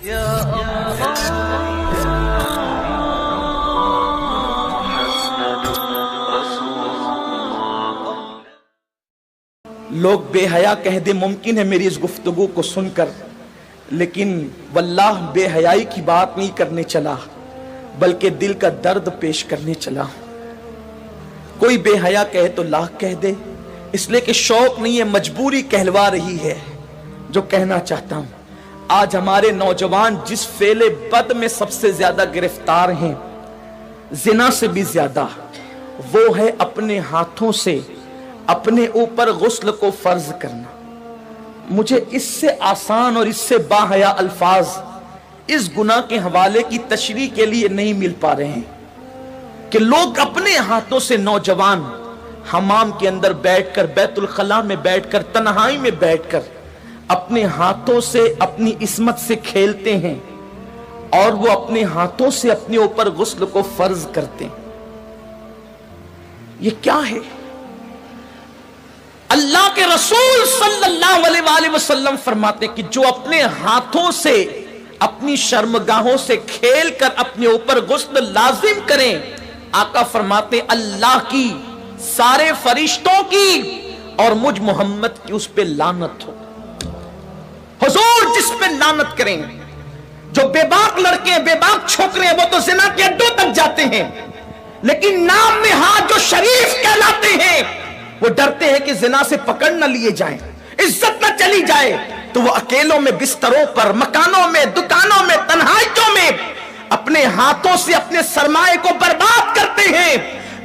لوگ بے حیا کہہ دے ممکن ہے میری اس گفتگو کو سن کر، لیکن واللہ بے حیائی کی بات نہیں کرنے چلا بلکہ دل کا درد پیش کرنے چلا۔ کوئی بے حیا کہے تو لاکھ کہہ دے، اس لیے کہ شوق نہیں ہے، مجبوری کہلوا رہی ہے۔ جو کہنا چاہتا ہوں، آج ہمارے نوجوان جس فعل بد میں سب سے زیادہ گرفتار ہیں، زنا سے بھی زیادہ، وہ ہے اپنے ہاتھوں سے اپنے اوپر غسل کو فرض کرنا۔ مجھے اس سے آسان اور اس سے باحیا الفاظ اس گناہ کے حوالے کی تشریح کے لیے نہیں مل پا رہے ہیں کہ لوگ اپنے ہاتھوں سے، نوجوان حمام کے اندر بیٹھ کر، بیت الخلاء میں بیٹھ کر، تنہائی میں بیٹھ کر اپنے ہاتھوں سے اپنی عصمت سے کھیلتے ہیں اور وہ اپنے ہاتھوں سے اپنے اوپر غسل کو فرض کرتے ہیں۔ یہ کیا ہے؟ اللہ کے رسول صلی اللہ علیہ وآلہ وسلم فرماتے کہ جو اپنے ہاتھوں سے اپنی شرمگاہوں سے کھیل کر اپنے اوپر غسل لازم کریں، آقا فرماتے اللہ کی، سارے فرشتوں کی اور مجھ محمد کی اس پہ لعنت ہو۔ حضور جس پہ لعنت کریں، جو بے باک لڑکے ہیں، بے باک چھوکرے ہیں، وہ تو زنا کے اڈوں تک جاتے ہیں، لیکن نام میں ہاتھ جو شریف کہلاتے ہیں، وہ ڈرتے ہیں کہ زنا سے پکڑ نہ لیے جائیں، عزت نہ چلی جائے، تو وہ اکیلوں میں، بستروں پر، مکانوں میں، دکانوں میں، تنہائیوں میں اپنے ہاتھوں سے اپنے سرمایہ کو برباد کرتے ہیں۔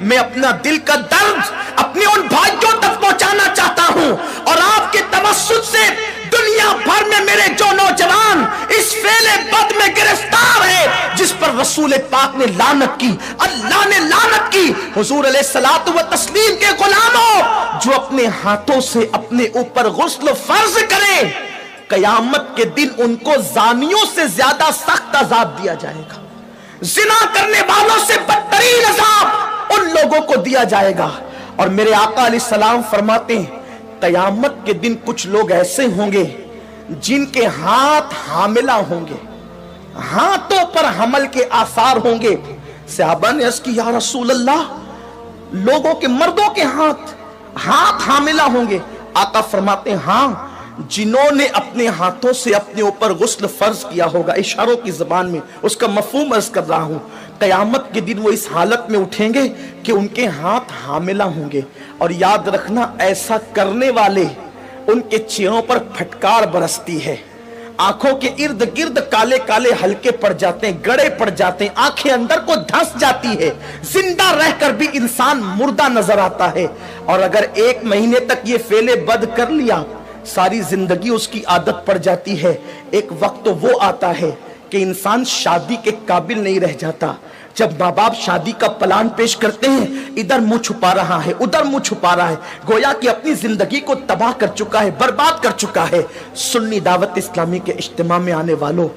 میں اپنا دل کا درد اپنے ان بھائیوں تک پہنچانا چاہتا ہوں، اور آپ کے توسط سے دنیا بھر میں میرے جو نوجوان اس فعل بد میں گرفتار ہیں، جس پر رسول پاک نے لعنت کی، اللہ نے لعنت کی، حضور علیہ الصلوۃ والتسلیم کے غلاموں، جو اپنے ہاتھوں سے اپنے اوپر غسل فرض کریں، قیامت کے دن ان کو زانیوں سے زیادہ سخت عذاب دیا جائے گا۔ زنا کرنے والوں سے بدترین عذاب ان لوگوں کو دیا جائے گا۔ اور میرے آقا علیہ السلام فرماتے ہیں قیامت کے دن کچھ لوگ ایسے ہوں گے جن کے ہاتھ حاملہ ہوں گے، ہاتھوں پر حمل کے آثار ہوں گے۔ صحابہ نے عرض کی یا رسول اللہ، لوگوں کے، مردوں کے ہاتھ حاملہ ہوں گے؟ آقا فرماتے ہیں ہاں، جنہوں نے اپنے ہاتھوں سے اپنے اوپر غسل فرض کیا ہوگا، اشاروں کی زبان میں اس کا مفہوم عرض کر رہا ہوں، قیامت کے دن وہ اس حالت میں اٹھیں گے کہ ان کے ہاتھ حاملہ ہوں گے۔ اور یاد رکھنا، ایسا کرنے والے ان کے چہروں پر پھٹکار برستی ہے، آنکھوں کے ارد گرد کالے کالے ہلکے پڑ جاتے ہیں، گڑے پڑ جاتے ہیں، آنکھیں اندر کو دھس جاتی ہے، زندہ رہ کر بھی انسان مردہ نظر آتا ہے۔ اور اگر 1 مہینے تک یہ فعل بد کر لیا، ساری زندگی اس کی عادت پڑ جاتی ہے۔ ایک وقت تو وہ آتا ہے کہ انسان شادی کے قابل نہیں رہ جاتا۔ جب ماں باپ شادی کا پلان پیش کرتے ہیں، ادھر منہ چھپا رہا ہے، ادھر منہ چھپا رہا ہے، گویا کہ اپنی زندگی کو تباہ کر چکا ہے، برباد کر چکا ہے۔ سنی دعوت اسلامی کے اجتماع میں آنے والوں،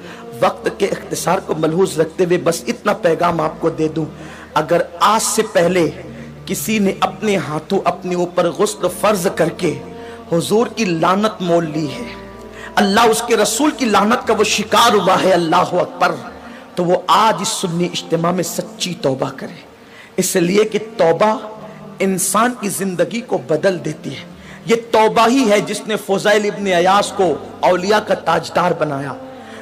وقت کے اختصار کو ملحوظ رکھتے ہوئے بس اتنا پیغام آپ کو دے دوں، اگر آج سے پہلے کسی نے اپنے ہاتھوں اپنے اوپر غسل فرض کر کے حضور کی لعنت مول لی ہے، اللہ اس کے رسول کی لعنت کا وہ شکار ہوا ہے، اللہ اکبر، تو وہ آج اس سنی اجتماع میں سچی توبہ کرے، اس لیے کہ توبہ انسان کی زندگی کو بدل دیتی ہے۔ یہ توبہ ہی ہے جس نے فضیل ابن عیاض کو اولیاء کا تاجدار بنایا،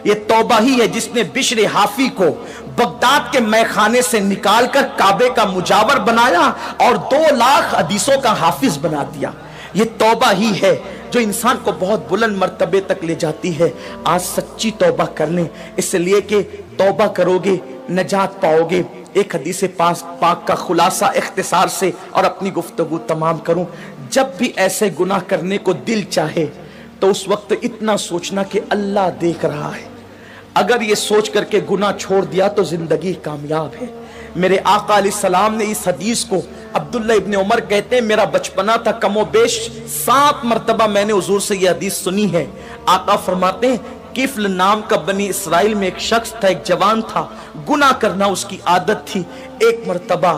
یہ توبہ ہی ہے جس نے بشر حافی کو بغداد کے میخانے سے نکال کر کعبے کا مجاور بنایا اور 2 لاکھ حدیثوں کا حافظ بنا دیا۔ یہ توبہ ہی ہے جو انسان کو بہت بلند مرتبے تک لے جاتی ہے۔ آج سچی توبہ کر لیں، اس لیے کہ توبہ کرو گے نجات پاؤ گے۔ ایک حدیث پاک کا خلاصہ اختصار سے اور اپنی گفتگو تمام کروں، جب بھی ایسے گناہ کرنے کو دل چاہے تو اس وقت اتنا سوچنا کہ اللہ دیکھ رہا ہے، اگر یہ سوچ کر کے گناہ چھوڑ دیا تو زندگی کامیاب ہے۔ میرے آقا علیہ السلام نے اس حدیث کو، عبداللہ ابن عمر کہتے ہیں میرا بچپنا تھا، کم و بیش 7 مرتبہ میں نے حضور سے یہ حدیث سنی ہے۔ آقا فرماتے ہیں کفل نام کا بنی اسرائیل میں ایک شخص تھا، ایک جوان تھا، گناہ کرنا اس کی عادت تھی۔ ایک مرتبہ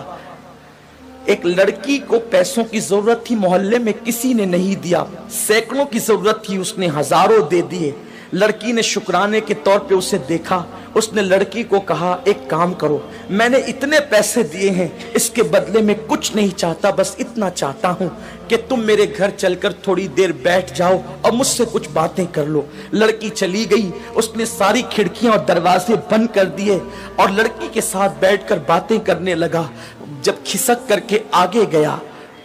ایک لڑکی کو پیسوں کی ضرورت تھی، محلے میں کسی نے نہیں دیا، سینکڑوں کی ضرورت تھی، اس نے ہزاروں دے دیے۔ لڑکی نے شکرانے کے طور پہ اسے دیکھا. اس نے لڑکی کو کہا ایک کام کرو, میں نے اتنے پیسے دیے ہیں, اس کے بدلے میں کچھ نہیں چاہتا, بس اتنا چاہتا ہوں کہ تم میرے گھر چل کر تھوڑی دیر بیٹھ جاؤ اور مجھ سے کچھ باتیں کر لو. لڑکی چلی گئی, اس نے ساری کھڑکیاں اور دروازے بند کر دیے اور لڑکی کے ساتھ بیٹھ کر باتیں کرنے لگا. جب کھسک کر کے آگے گیا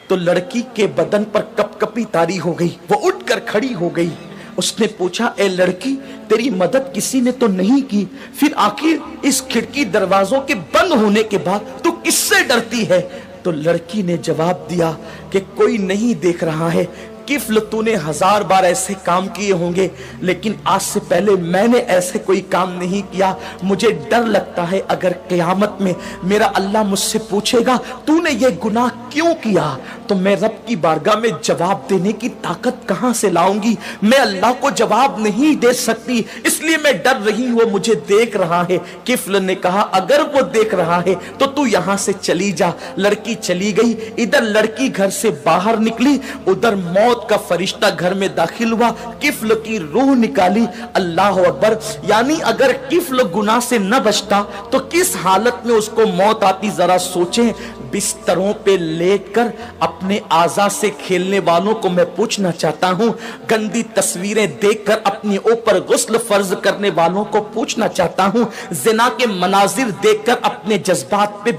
تو لڑکی کے بدن پر کپ کپی طاری ہو گئی, وہ اٹھ کر کھڑی ہو گئی. اس نے پوچھا اے لڑکی, تیری مدد کسی نے تو نہیں کی, پھر آخر اس کھڑکی دروازوں کے بند ہونے کے بعد تو کس سے ڈرتی ہے؟ تو لڑکی نے جواب دیا کہ کوئی نہیں دیکھ رہا ہے. کفل تو نے 1000 بار ایسے کام کیے ہوں گے, لیکن آج سے پہلے میں نے ایسے کوئی کام نہیں کیا. مجھے ڈر لگتا ہے اگر قیامت میں میرا اللہ مجھ سے پوچھے گا تو نے یہ گناہ کیوں کیا, تو میں رب کی بارگاہ میں جواب دینے کی طاقت کہاں سے لاؤں گی؟ میں اللہ کو جواب نہیں دے سکتی, اس لیے میں ڈر رہی ہوں, وہ مجھے دیکھ رہا ہے. کفل نے کہا اگر وہ دیکھ رہا ہے تو تو یہاں سے چلی جا. لڑکی چلی گئی. ادھر لڑکی گھر سے باہر نکلی, ادھر موت کا فرشتہ گھر میں داخل ہوا, کفل کی روح نکالی. اللہ اکبر. یعنی اگر کفل گناہ سے نہ بچتا تو کس حالت میں اس کو موت آتی, ذرا سوچیں. بستروں پہ لیٹ کر اپنے اعضاء سے کھیلنے والوں کو میں پوچھنا چاہتا ہوں, گندی تصویریں دیکھ کر اپنے اوپر غسل فرض کرنے والوں کو پوچھنا چاہتا ہوں, زنا کے مناظر دیکھ کر اپنے جذبات پہ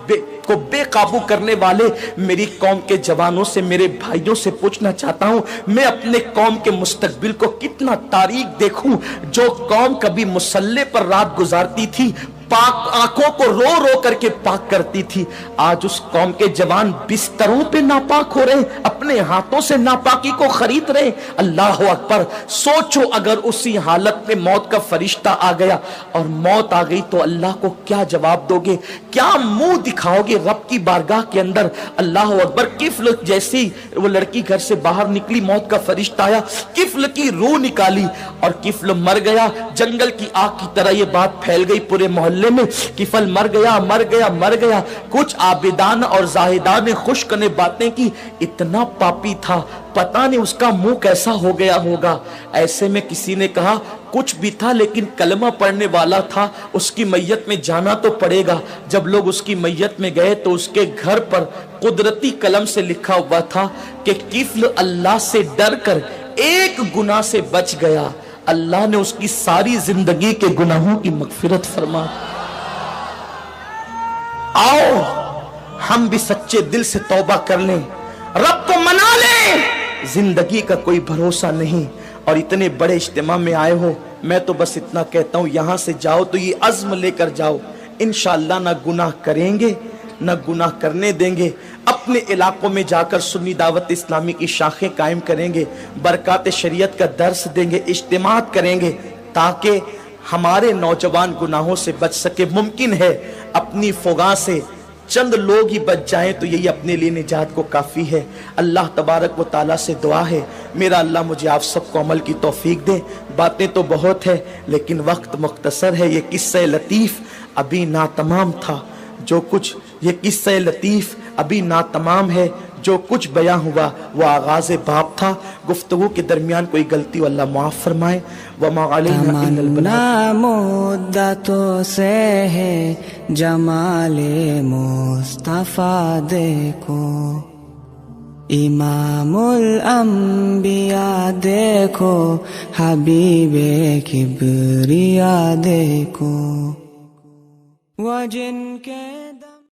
بے قابو کرنے والے میری قوم کے جوانوں سے, میرے بھائیوں سے پوچھنا چاہتا ہوں, میں اپنے قوم کے مستقبل کو کتنا تاریک دیکھوں. جو قوم کبھی مصلی پر رات گزارتی تھی, پاک آنکھوں کو رو رو کر کے پاک کرتی تھی, آج اس قوم کے جوان بستروں پہ ناپاک ہو رہے ہیں, اپنے ہاتھوں سے ناپاکی کو خرید رہے ہیں. اللہ اکبر. سوچو اگر اسی حالت میں موت کا فرشتہ آ گیا اور موت آ گئی تو اللہ کو کیا جواب دو گے, کیا منہ دکھاؤ گے رب کی بارگاہ کے اندر؟ اللہ اکبر. کفل جیسی وہ لڑکی گھر سے باہر نکلی, موت کا فرشتہ آیا, کفل کی روح نکالی اور کفل مر گیا. جنگل کی آگ کی طرح یہ بات پھیل گئی پورے محلے میں, کفل مر گیا مر گیا مر گیا. کچھ عابدان اور زاہدان نے خشک نے باتیں کی, اتنا پاپی تھا, پتہ نہیں اس کا منہ کیسا ہو گیا ہوگا. ایسے میں کسی نے کہا کچھ بھی تھا لیکن کلمہ پڑھنے والا تھا, اس کی میت میں جانا تو پڑے گا. جب لوگ اس کی میت میں گئے تو اس کے گھر پر قدرتی قلم سے لکھا ہوا تھا کہ کفل اللہ سے ڈر کر ایک گناہ سے بچ گیا, اللہ نے اس کی ساری زندگی کے گناہوں کی مغفرت فرما. آؤ ہم بھی سچے دل سے توبہ کر لیں, رب کو منا لیں. زندگی کا کوئی بھروسہ نہیں, اور اتنے بڑے اجتماع میں آئے ہو, میں تو بس اتنا کہتا ہوں یہاں سے جاؤ تو یہ عزم لے کر جاؤ, انشاءاللہ نہ گناہ کریں گے نہ گناہ کرنے دیں گے. اپنے علاقوں میں جا کر سنی دعوت اسلامی کی شاخیں قائم کریں گے, برکات شریعت کا درس دیں گے, اجتماعات کریں گے تاکہ ہمارے نوجوان گناہوں سے بچ سکے. ممکن ہے اپنی فغاں سے چند لوگ ہی بچ جائیں تو یہی اپنے لیے نجات کو کافی ہے. اللہ تبارک و تعالیٰ سے دعا ہے میرا اللہ مجھے آپ سب کو عمل کی توفیق دے. باتیں تو بہت ہے لیکن وقت مختصر ہے. یہ قصہ لطیف ابھی ناتمام تھا, جو کچھ یہ قصہ لطیف ابھی ناتمام ہے, جو کچھ بیاں ہوا وہ آغاز باب تھا. گفتگو کے درمیان کوئی غلطی اللہ معاف فرمائے. وما علینا الا البلاغ. مدتوں سے ہے جمال مصطفیٰ دیکھو, امام الانبیاء دیکھو, حبیب کبریا دیکھو, وہ جن کے